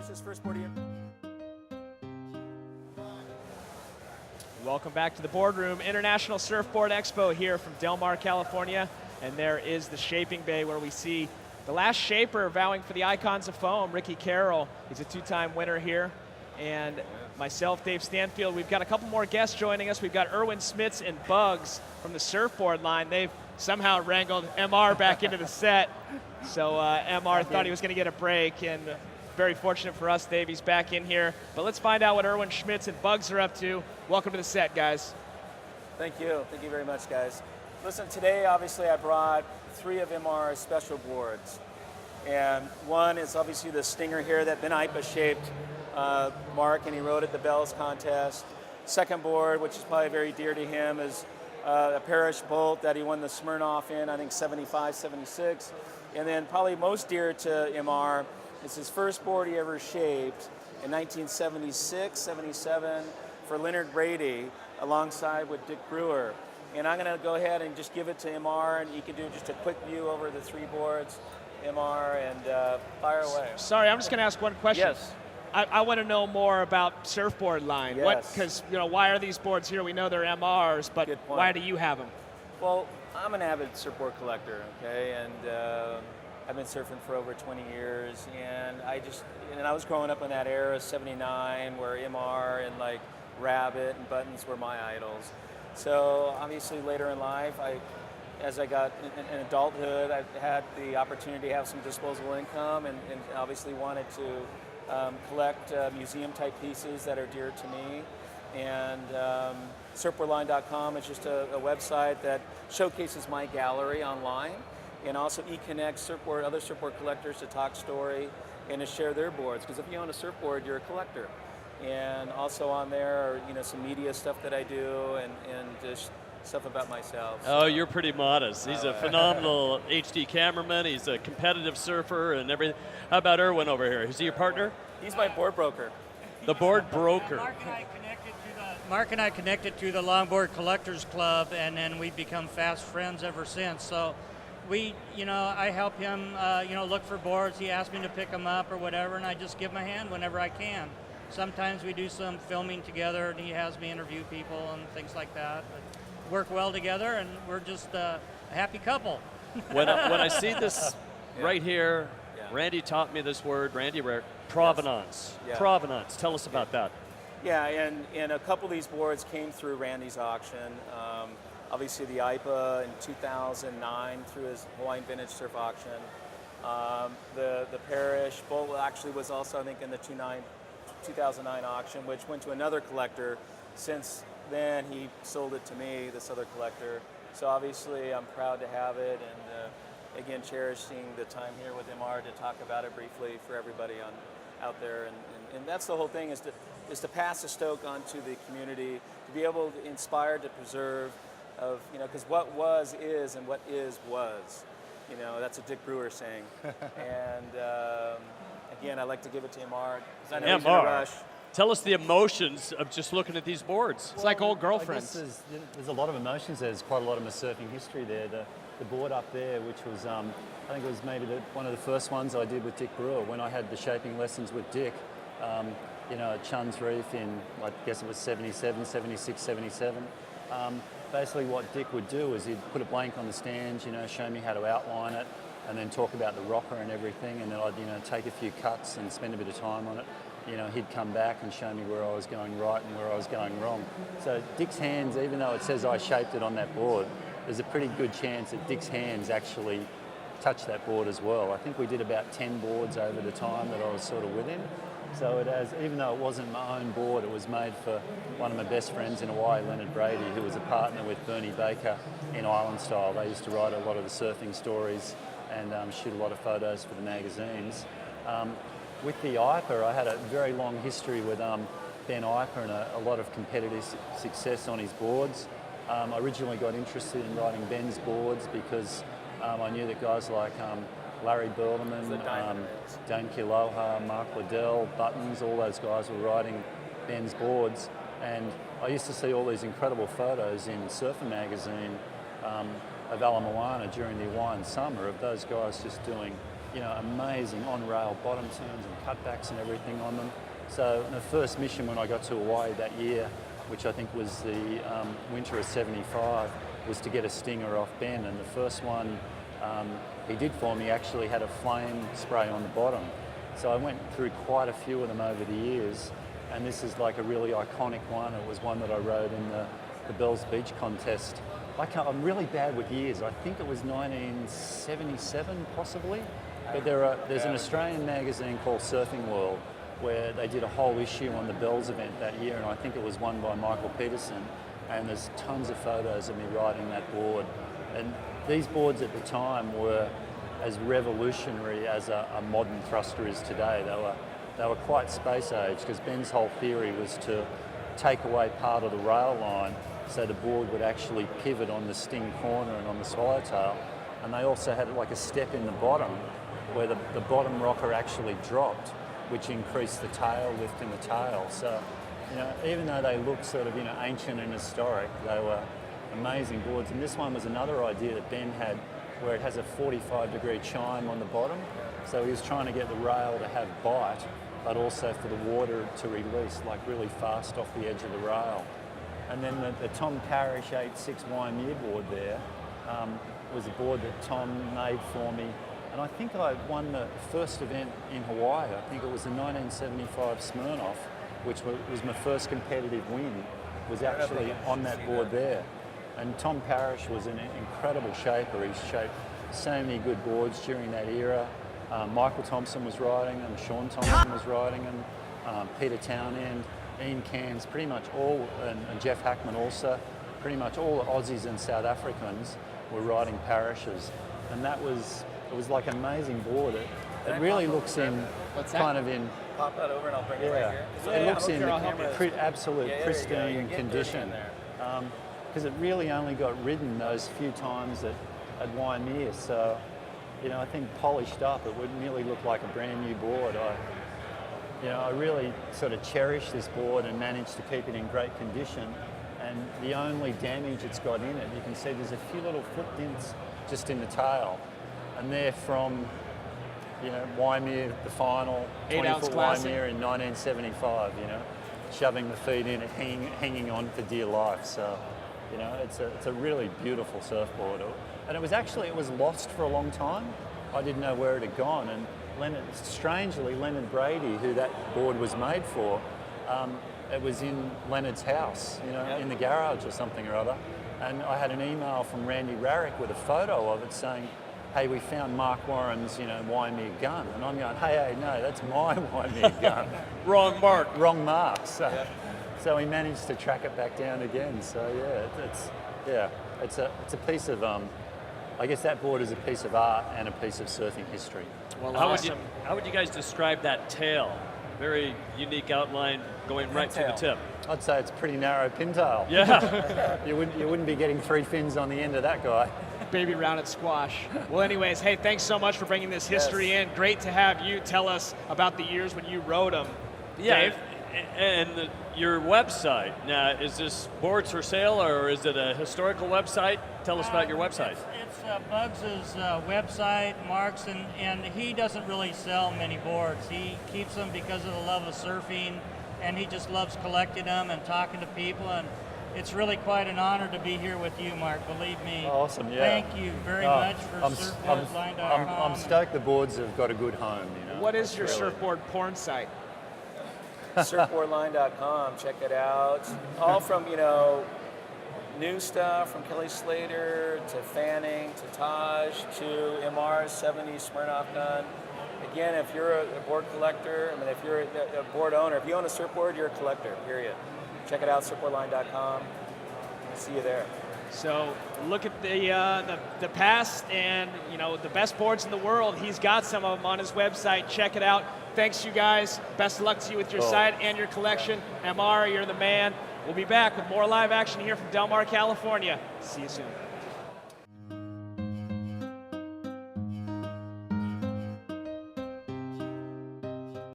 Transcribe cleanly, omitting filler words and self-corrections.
Congratulations, first board year. Welcome back to the boardroom. International Surfboard Expo here from Del Mar, California. And there is the shaping bay where we see the last shaper vowing for the icons of foam, Ricky Carroll. He's a two-time winner here. And myself, Dave Stanfield, we've got a couple more guests joining us. We've got Erwin Smitz and Bugs from the surfboard line. They've somehow wrangled MR back into the set. So MR thought he was going to get a break, and very fortunate for us, Dave, he's back in here. But let's find out what Erwin Smitz and Bugs are up to. Welcome to the set, guys. Thank you. Thank you very much, guys. Listen, today, obviously, I brought 3 of MR's special boards. And one is obviously the Stinger here that Ben Ipa shaped Mark, and he rode at the Bells contest. Second board, which is probably very dear to him, is a Parrish Bolt that he won the Smirnoff in, I think 75, 76. And then probably most dear to MR is his first board he ever shaped in 1976, 77 for Leonard Brady alongside with Dick Brewer. And I'm going to go ahead and just give it to MR, and you can do just a quick view over the 3 boards, MR, and fire away. Sorry, I'm just going to ask one question. Yes. I want to know more about surfboard line. Yes. Because why are these boards here? We know they're MRs, but why do you have them? Well, I'm an avid surfboard collector, okay, and I've been surfing for over 20 years, and I was growing up in that era, 79, where MR and like Rabbit and Buttons were my idols. So obviously later in life, as I got in adulthood, I had the opportunity to have some disposable income, and obviously wanted to collect museum-type pieces that are dear to me. And surfboardline.com is just a website that showcases my gallery online, and also e-connects other surfboard collectors to talk story and to share their boards. Because if you own a surfboard, you're a collector. And also on there are some media stuff that I do, and just stuff about myself. Oh, you're pretty modest. He's a phenomenal HD cameraman. He's a competitive surfer and everything. How about Erwin over here? Is he your partner? He's my board broker. The board broker. Mark and I connected to the Longboard Collectors Club, and then we've become fast friends ever since. So I help him, look for boards. He asks me to pick them up or whatever, and I just give him a hand whenever I can. Sometimes we do some filming together, and he has me interview people and things like that. But work well together, and we're just a happy couple. When I see this right here, Randy taught me this word, Randy Rare, provenance. Yes. Yeah. Provenance. Tell us about that. Yeah, and a couple of these boards came through Randy's auction. Obviously the IPA in 2009 through his Hawaiian Vintage Surf auction. The Parrish Bolt actually was also, I think, in the 2009 auction, which went to another collector. Since then, he sold it to me, this other collector. So obviously, I'm proud to have it, and again, cherishing the time here with MR to talk about it briefly for everybody out there. And that's the whole thing, is to pass the stoke onto the community, to be able to inspire, to preserve, because what was is, and what is was. That's a Dick Brewer saying. And again, I like to give it to MR, because I know he's in a rush. Tell us the emotions of just looking at these boards. It's like old girlfriends. There's a lot of emotions. There's quite a lot of my surfing history there. The board up there, which was, I think it was maybe one of the first ones I did with Dick Brewer when I had the shaping lessons with Dick. At Chun's Reef in, I guess it was 77, 76, 77. Basically what Dick would do is he'd put a blank on the stand, show me how to outline it, and then talk about the rocker and everything, and then I'd, take a few cuts and spend a bit of time on it. He'd come back and show me where I was going right and where I was going wrong. So Dick's hands, even though it says I shaped it on that board, there's a pretty good chance that Dick's hands actually touched that board as well. I think we did about 10 boards over the time that I was sort of with him. So it has, even though it wasn't my own board, it was made for one of my best friends in Hawaii, Leonard Brady, who was a partner with Bernie Baker in Island Style. They used to write a lot of the surfing stories and shoot a lot of photos for the magazines. With the IPA, I had a very long history with Ben IPA and a lot of competitive success on his boards. I originally got interested in riding Ben's boards because I knew that guys like Larry Berleman, Dan Kiloha, Mark Liddell, Buttons, all those guys were riding Ben's boards. And I used to see all these incredible photos in Surfer magazine of Ala Moana during the Hawaiian summer of those guys just doing, amazing on-rail bottom turns and cutbacks and everything on them. So the first mission when I got to Hawaii that year, which I think was the winter of '75, was to get a Stinger off Ben, and the first one he did for me actually had a flame spray on the bottom. So I went through quite a few of them over the years, and this is like a really iconic one. It was one that I rode in the Bells Beach contest. I'm really bad with years. I think it was 1977 possibly, but there's an Australian magazine called Surfing World where they did a whole issue on the Bells event that year, and I think it was won by Michael Peterson, and there's tons of photos of me riding that board. And these boards at the time were as revolutionary as a modern thruster is today. They were quite space age, because Ben's whole theory was to take away part of the rail line so the board would actually pivot on the sting corner and on the swallowtail. And they also had like a step in the bottom where the bottom rocker actually dropped, which increased the tail lift in the tail. So, even though they look sort of, ancient and historic, they were amazing boards. And this one was another idea that Ben had, where it has a 45-degree chime on the bottom. So he was trying to get the rail to have bite, but also for the water to release, like really fast off the edge of the rail. And then the Tom Parrish 8.6 Wyoming board there was a board that Tom made for me. And I think I won the first event in Hawaii. I think it was the 1975 Smirnoff, which was my first competitive win, was actually on that board there. And Tom Parrish was an incredible shaper. He shaped so many good boards during that era. Michael Thompson was riding them, Sean Thompson was riding them, Peter Townend, Ian Cairns, pretty much all, and Jeff Hackman also, pretty much all the Aussies and South Africans were riding Parrishes. And it was like an amazing board. It really looks in kind of in... Pop that over and I'll bring it right here. It looks in absolute pristine condition. Because it really only got ridden those few times at Waimea. So, I think polished up, it would nearly look like a brand new board. I really sort of cherish this board and managed to keep it in great condition. And the only damage it's got in it, you can see there's a few little foot dints just in the tail. And they're from, Waimea, the final, 20-foot Waimea in 1975, shoving the feet in it, hanging on for dear life. So, it's a really beautiful surfboard. And it was lost for a long time. I didn't know where it had gone. And strangely, Leonard Brady, who that board was made for, it was in Leonard's house, in the garage or something or other. And I had an email from Randy Rarick with a photo of it saying, hey, we found Mark Warren's, Waimea gun. And I'm going, hey, no, that's my Waimea gun. Wrong mark. Wrong mark. So he managed to track it back down again. So it's a piece of, I guess that board is a piece of art and a piece of surfing history. Well, how would you guys describe that tail? Very unique outline going right to the tip. I'd say it's pretty narrow pintail. Yeah. You wouldn't be getting 3 fins on the end of that guy. Baby rounded squash. Well, anyways, hey, thanks so much for bringing this history in. Great to have you tell us about the years when you rode them. Yeah, Dave? and your website. Now, is this boards for sale or is it a historical website? Tell us about your website. It's Bugs' website, Mark's, and he doesn't really sell many boards. He keeps them because of the love of surfing, and he just loves collecting them and talking to people. And it's really quite an honor to be here with you, Mark, believe me. Awesome, yeah. Thank you very much for surfboardline.com. I'm stoked the boards have got a good home. What is your surfboard porn site? Surfboardline.com, check it out. All from, new stuff from Kelly Slater to Fanning to Taj to MR's 70s Smirnoff gun. Again, if you're a board collector, if you're a board owner, if you own a surfboard, you're a collector, period. Check it out, surfboardline.com. See you there. So look at the past and the best boards in the world. He's got some of them on his website. Check it out. Thanks, you guys. Best of luck to you with your site and your collection. MR, you're the man. We'll be back with more live action here from Del Mar, California. See you soon.